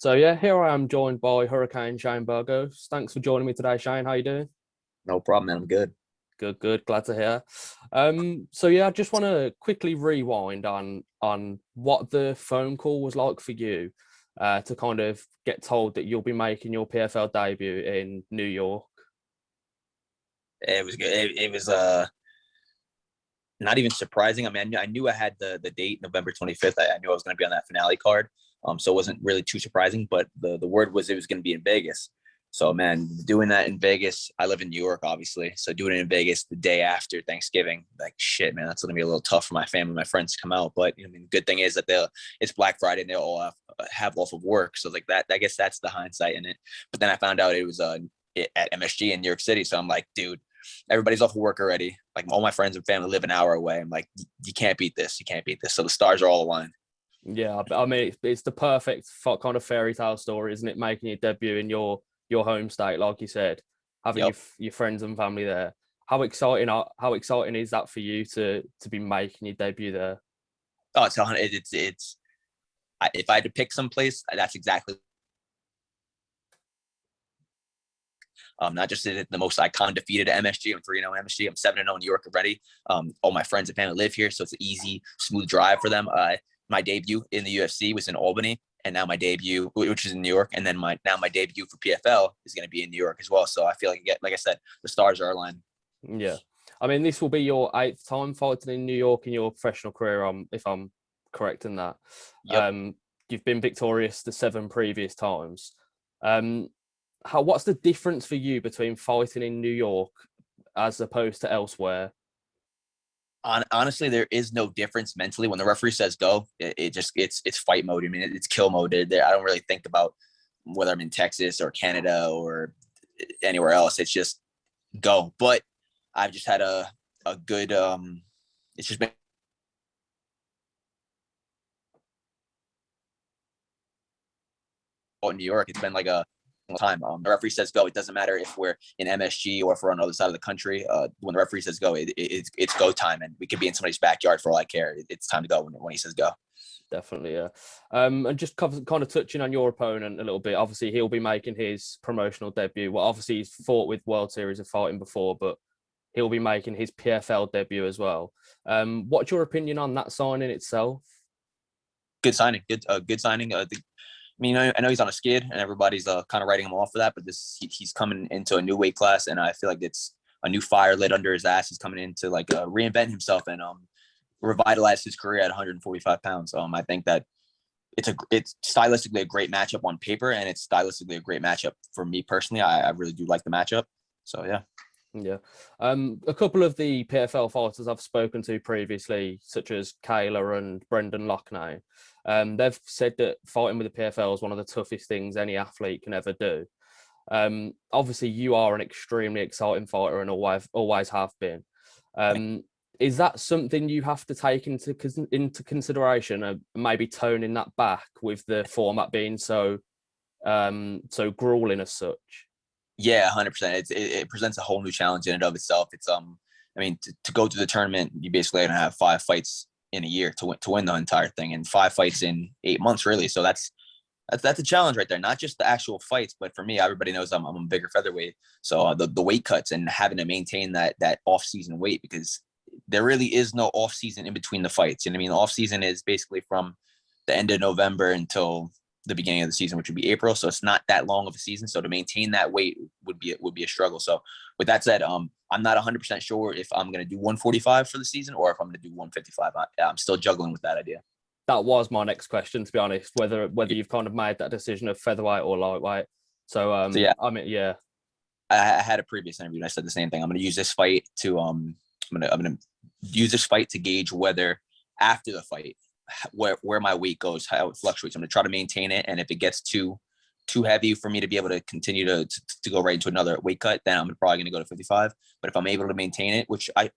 So yeah, here I am joined by Hurricane Shane Burgos. Thanks for joining me today, Shane. How you doing? No problem, man. I'm good. Good, good. Glad to hear. So yeah, I just want to quickly rewind on what the phone call was like for you, to kind of get told that you'll be making your PFL debut in New York. It was good. It was not even surprising. I mean, I knew I had the date November 25th. I knew I was going to be on that finale card. So it wasn't really too surprising. But the word was it was going to be in Vegas. So man, doing that in Vegas. I live in New York, obviously. So doing it in Vegas the day after Thanksgiving, like shit, man, that's going to be a little tough for my family, my friends to come out. But I mean, good thing is that it's Black Friday and they'll all have off of work. So like that, I guess that's the hindsight in it. But then I found out it was at MSG in New York City. So I'm like, dude, everybody's off of work already. Like all my friends and family live an hour away. I'm like, you can't beat this. You can't beat this. So the stars are all aligned. Yeah, I mean it's the perfect kind of fairy tale story, isn't it? Making your debut in your home state, like you said, having Yep. your friends and family there. How exciting is that for you to be making your debut there? Oh, it's if I had to pick some place, that's exactly not just the most icon defeated at MSG. I'm 3-0 MSG. I'm 7-0 New York already. All my friends and family live here, so it's an easy, smooth drive for them. My debut in the UFC was in Albany, and now my debut, which is in New York, and then my debut for PFL is going to be in New York as well. So I feel like I said, the stars are aligned. Yeah, I mean this will be your eighth time fighting in New York in your professional career. If I'm correct in that. Yep. Um, you've been victorious the seven previous times. Um, what's the difference for you between fighting in New York as opposed to elsewhere? Honestly, there is no difference mentally when the referee says go. It just it's fight mode. I mean, it's kill mode. I don't really think about whether I'm in Texas or Canada or anywhere else. It's just go. But I've just had a good it's just been in New York. It's been like a time. The referee says go. It doesn't matter if we're in MSG or if we're on the other side of the country. When the referee says go, it's go time, and we could be in somebody's backyard for all I care. It's time to go when he says go. Definitely, yeah. And just kind of touching on your opponent a little bit. Obviously, he'll be making his promotional debut. Well, obviously, he's fought with World Series of Fighting before, but he'll be making his PFL debut as well. What's your opinion on that signing itself? Good signing. Good signing. I mean, I know he's on a skid, and everybody's kind of writing him off for that. But he's coming into a new weight class, and I feel like it's a new fire lit under his ass. He's coming in to like reinvent himself and revitalize his career at 145 pounds. I think that it's stylistically a great matchup on paper, and it's stylistically a great matchup for me personally. I really do like the matchup. So yeah. Yeah. A couple of the PFL fighters I've spoken to previously, such as Kayla and Brendan Loughnane, they've said that fighting with the PFL is one of the toughest things any athlete can ever do. Obviously, you are an extremely exciting fighter and always have been. Is that something you have to take into consideration, maybe toning that back with the format being so grueling as such? Yeah, 100%. It presents a whole new challenge in and of itself. I mean, to go to the tournament, you basically gonna have 5 fights in a year to win the entire thing, and 5 fights in 8 months, really. So that's a challenge right there. Not just the actual fights, but for me, everybody knows I'm a bigger featherweight. So the weight cuts and having to maintain that off season weight, because there really is no off season in between the fights. You know what I mean? The off season is basically from the end of November until the beginning of the season, which would be April. So it's not that long of a season. So to maintain that weight would be a struggle. So with that said, I'm not 100% sure if I'm going to do 145 for the season or if I'm going to do 155. I'm still juggling with that idea. That was my next question, to be honest, whether you've kind of made that decision of featherweight or lightweight. So So yeah, I mean, yeah, I had a previous interview and I said the same thing. I'm going to use this fight to I'm going to use this fight to gauge whether after the fight where my weight goes, how it fluctuates. I'm going to try to maintain it, and if it gets too heavy for me to be able to continue to go right into another weight cut, then I'm probably going to go to 55. But if I'm able to maintain it, which I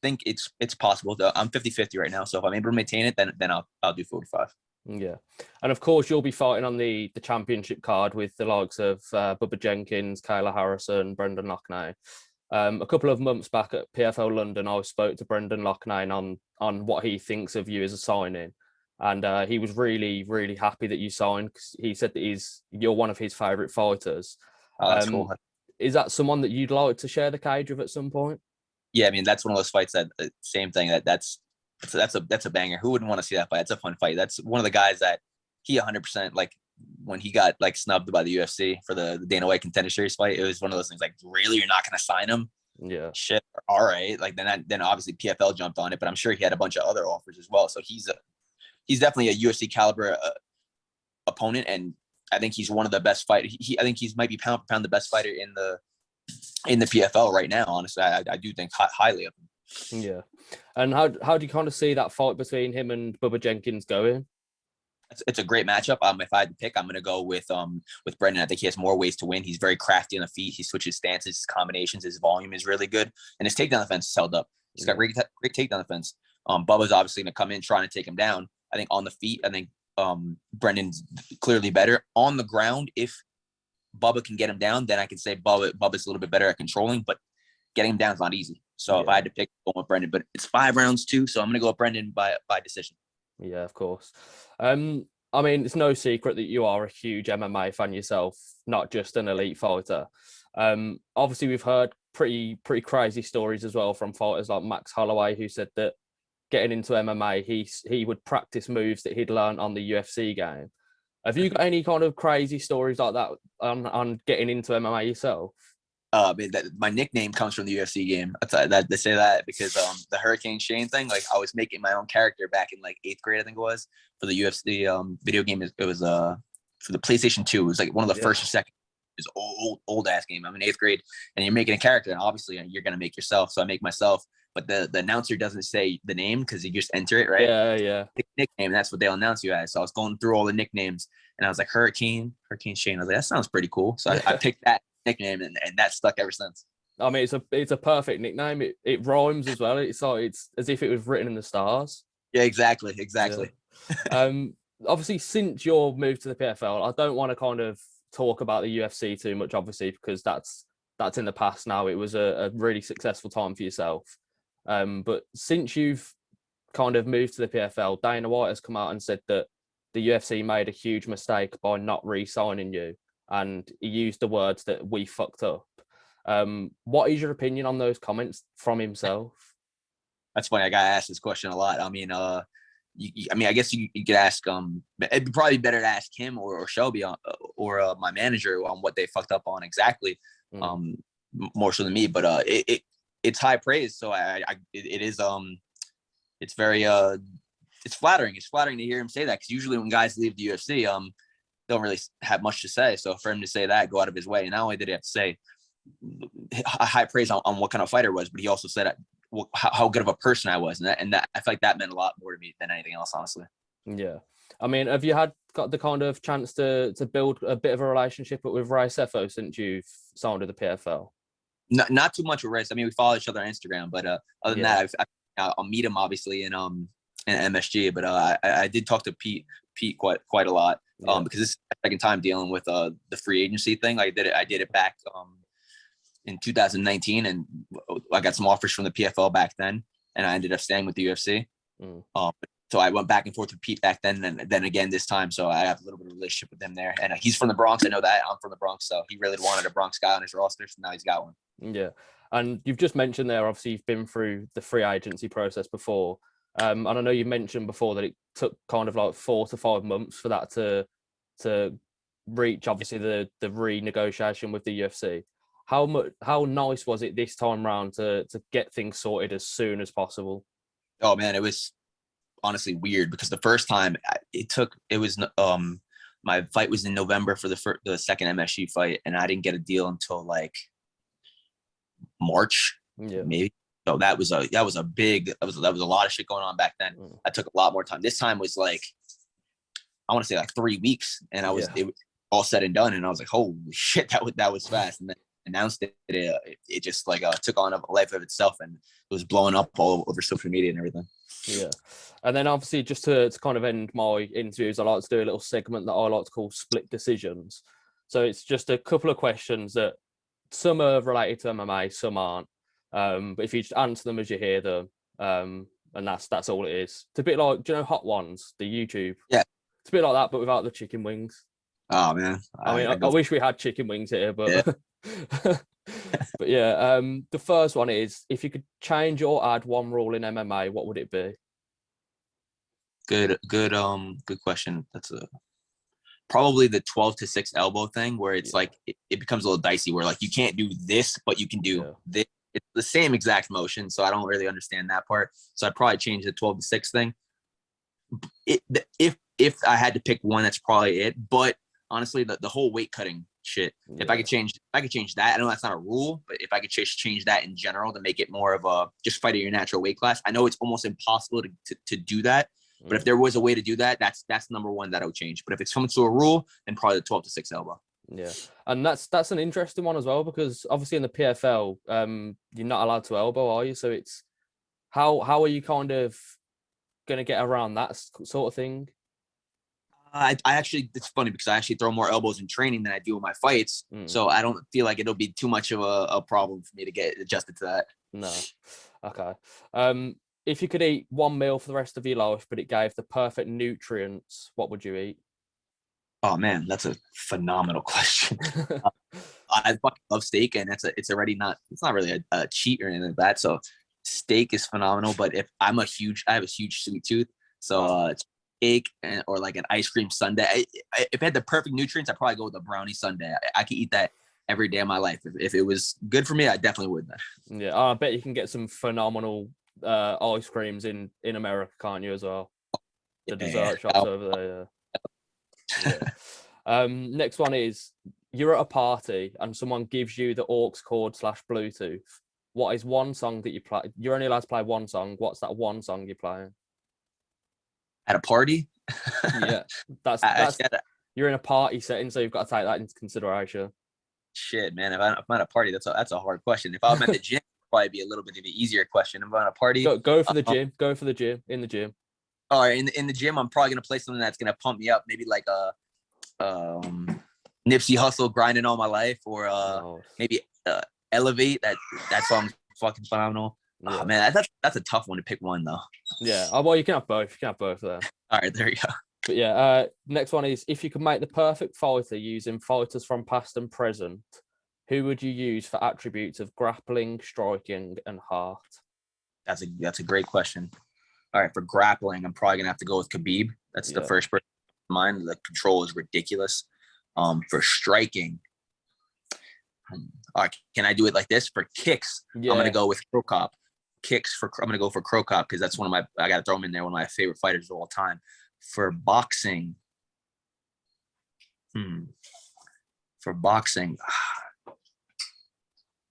think it's possible. I'm 50-50 right now, so if I'm able to maintain it, then I'll do 45. yeah. And of course, you'll be fighting on the championship card with the likes of Bubba Jenkins, Kayla Harrison, Brendan Loughnane. A couple of months back at PFL London, I spoke to Brendan Loughnane on what he thinks of you as a signing. and he was really, really happy that you signed, because he said that you're one of his favourite fighters. Oh, that's cool. Is that someone that you'd like to share the cage with at some point? Yeah, I mean, that's one of those fights that same thing that's a banger. Who wouldn't want to see that fight? That's a fun fight. That's one of the guys that he 100%, like when he got like snubbed by the UFC for the Dana White Contender Series fight, it was one of those things like, really, you're not going to sign him? Yeah. Shit. All right. Like then obviously PFL jumped on it, but I'm sure he had a bunch of other offers as well. So he's definitely a UFC caliber opponent, and I think he's one of the best fighters. I think he's might be pound for pound the best fighter in the PFL right now. Honestly, I do think highly of him. Yeah. And how do you kind of see that fight between him and Bubba Jenkins going? It's a great matchup. If I had to pick, I'm going to go with Brendan. I think he has more ways to win. He's very crafty on the feet. He switches stances, his combinations, his volume is really good, and his takedown defense is held up. He's got great takedown defense. Bubba's obviously going to come in trying to take him down. I think on the feet, I think Brendan's clearly better. On the ground, if Bubba can get him down, then I can say Bubba's a little bit better at controlling, but getting him down is not easy. So if I had to pick, I'm going with Brendan, but it's 5 rounds too, so I'm going to go with Brendan by decision. Yeah, of course. I mean, it's no secret that you are a huge MMA fan yourself, not just an elite fighter. Obviously, we've heard pretty crazy stories as well from fighters like Max Holloway, who said that getting into MMA, he would practice moves that he'd learned on the UFC game. Have you got any kind of crazy stories like that on getting into MMA yourself? My nickname comes from the UFC game. They say that because the Hurricane Shane thing. Like I was making my own character back in like 8th grade, I think it was, for the UFC video game. It was for the PlayStation 2. It was like one of the first or second. It was old ass game. I'm in 8th grade, and you're making a character, and obviously you're gonna make yourself. So I make myself, but the announcer doesn't say the name because you just enter it, right? Yeah. Nickname. That's what they'll announce you as. So I was going through all the nicknames, and I was like Hurricane Shane. I was like, that sounds pretty cool. So I picked that nickname, and that stuck ever since. I mean, it's a perfect nickname. It rhymes as well. It's as if it was written in the stars. Yeah, exactly. Yeah. Obviously, since your move to the PFL, I don't want to kind of talk about the UFC too much, obviously, because that's in the past now. It was a really successful time for yourself. But since you've kind of moved to the PFL, Dana White has come out and said that the UFC made a huge mistake by not re-signing you, and he used the words that we fucked up. What is your opinion on those comments from himself? That's funny. I got asked this question a lot. I mean, I guess you could ask. It'd be probably better to ask him or Shelby or my manager on what they fucked up on exactly. More so than me, but it's high praise. So it is it's very it's flattering. It's flattering to hear him say that, because usually when guys leave the UFC, don't really have much to say. So for him to say that, go out of his way, and not only did he have to say high praise on what kind of fighter was, but he also said how good of a person I was, and that I feel like that meant a lot more to me than anything else, honestly. Yeah, I mean, have you got the kind of chance to build a bit of a relationship with Ray Sefo since you've signed with the PFL? Not too much with Ray. I mean, we follow each other on Instagram, but other than that, I'll meet him obviously in MSG. But I did talk to Pete quite a lot, because this is the second time dealing with the free agency thing. I did it back in 2019, and I got some offers from the PFL back then, and I ended up staying with the UFC. So I went back and forth with Pete back then, and then again this time. So I have a little bit of a relationship with him there, and he's from the Bronx. I know that. I'm from the Bronx, so he really wanted a Bronx guy on his roster, so now he's got one. Yeah, and you've just mentioned there, obviously you've been through the free agency process before, and I know you mentioned before that it took kind of like 4 to 5 months for that to reach obviously the renegotiation with the UFC. How nice was it this time round to get things sorted as soon as possible? Oh man, it was honestly weird, because the first time my fight was in November for the second MSG fight, and I didn't get a deal until like March, maybe. So that was a lot of shit going on back then. I took a lot more time. This time was like, I want to say like 3 weeks, and it was all said and done, and I was like, holy shit, that was fast. And then announced it just like took on a life of itself, and it was blowing up all over social media and everything. Yeah. And then obviously, just to kind of end my interviews, I like to do a little segment that I like to call split decisions. So it's just a couple of questions that some are related to MMA, some aren't. But if you just answer them as you hear them, and that's all it is. It's a bit like, do you know Hot Ones, the YouTube? Yeah. It's a bit like that, but without the chicken wings. Oh man, I mean, I wish we had chicken wings here, but Yeah. but yeah. The first one is, if you could change or add one rule in MMA, what would it be? Good question. That's probably the 12-6 elbow thing, where it's like it becomes a little dicey, where like you can't do this, but you can do this. It's the same exact motion, so I don't really understand that part. So I'd probably change the 12-6 thing. If I had to pick one, that's probably it. But honestly, the whole weight cutting shit, if I could change that. I know that's not a rule, but if I could change that in general to make it more of a just fight at your natural weight class. I know it's almost impossible to do that. But if there was a way to do that, that's number one that I would change. But if it's coming to a rule, then probably the 12-6 elbow. Yeah, and that's an interesting one as well, because obviously in the PFL, you're not allowed to elbow, are you? So it's how are you kind of going to get around that sort of thing? I actually, it's funny because I actually throw more elbows in training than I do in my fights. So I don't feel like it'll be too much of a problem for me to get adjusted to that. No. Okay. If you could eat one meal for the rest of your life, but it gave the perfect nutrients, what would you eat? Oh man, that's a phenomenal question. I fucking love steak, and it's not really a cheat or anything like that. So steak is phenomenal. But if I have a huge sweet tooth, so steak or like an ice cream sundae. If it had the perfect nutrients, I'd probably go with a brownie sundae. I could eat that every day of my life. If it was good for me, I definitely would. Yeah, I bet you can get some phenomenal ice creams in America, can't you, as well? The dessert shops over there. Yeah. Next one is, you're at a party and someone gives you the aux cord / Bluetooth. What is one song that you play? You're only allowed to play one song. What's that one song you're playing? At a party? Yeah, that's you're in a party setting, so you've got to take that into consideration. Shit, man. If I'm at a party, that's a hard question. If I'm at the gym, it'd probably be a little bit of an easier question. If I'm at a party, go for the gym. Go for the gym. In the gym. All right, in the gym, I'm probably gonna play something that's gonna pump me up. Maybe like Nipsey Hussle, Grinding All My Life, or maybe Elevate. That song's fucking phenomenal. Yeah. Oh man, that's a tough one to pick one though. Yeah. Oh well, you can have both. You can have both there. All right, there you go. But yeah, next one is, if you could make the perfect fighter using fighters from past and present, who would you use for attributes of grappling, striking, and heart? That's a great question. All right, for grappling, I'm probably gonna have to go with Khabib. That's the first person in mind. The control is ridiculous. For striking, all right, can I do it like this? For kicks, I'm gonna go with Cro Cop. I'm gonna go for Cro Cop because that's I gotta throw him in there, one of my favorite fighters of all time. For boxing, you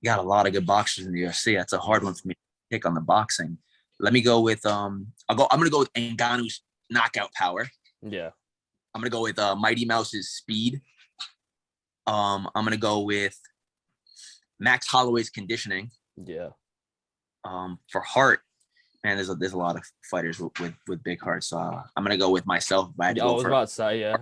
got a lot of good boxers in the UFC. That's a hard one for me to pick on the boxing. Let me go with I'm gonna go with Ngannou's knockout power. Yeah. I'm gonna go with Mighty Mouse's speed. I'm gonna go with Max Holloway's conditioning. Yeah. For heart, man, there's a lot of fighters with big hearts. So I'm gonna go with myself. I was about to say, yeah.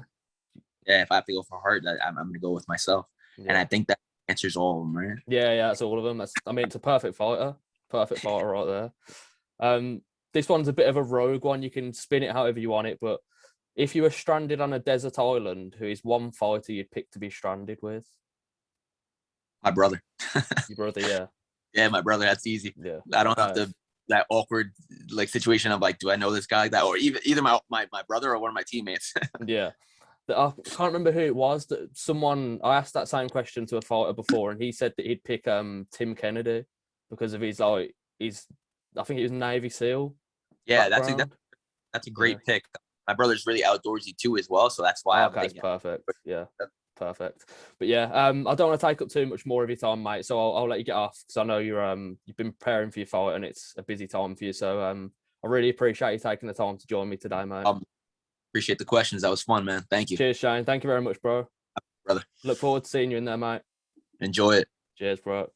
Yeah, if I have to go for heart, I'm gonna go with myself. Yeah. And I think that answers all of them, right? Yeah, that's all of them. It's a perfect fighter right there. This one's a bit of a rogue one. You can spin it however you want it, but if you were stranded on a desert island, who is one fighter you'd pick to be stranded with? My brother. Your brother, yeah. Yeah, my brother. That's easy. Yeah. I don't have to that awkward like situation of like, do I know this guy like that, or either my brother or one of my teammates. Yeah. I can't remember who it was. That I asked that same question to a fighter before, and he said that he'd pick Tim Kennedy because of his I think it was Navy SEAL. Yeah, that's a great pick. My brother's really outdoorsy too as well, so that's why. Okay, it's perfect. Yeah, perfect. But yeah, I don't want to take up too much more of your time, mate. So I'll let you get off because I know you've been preparing for your fight and it's a busy time for you. So I really appreciate you taking the time to join me today, mate. Appreciate the questions. That was fun, man. Thank you. Cheers, Shane. Thank you very much, bro. Brother. Look forward to seeing you in there, mate. Enjoy it. Cheers, bro.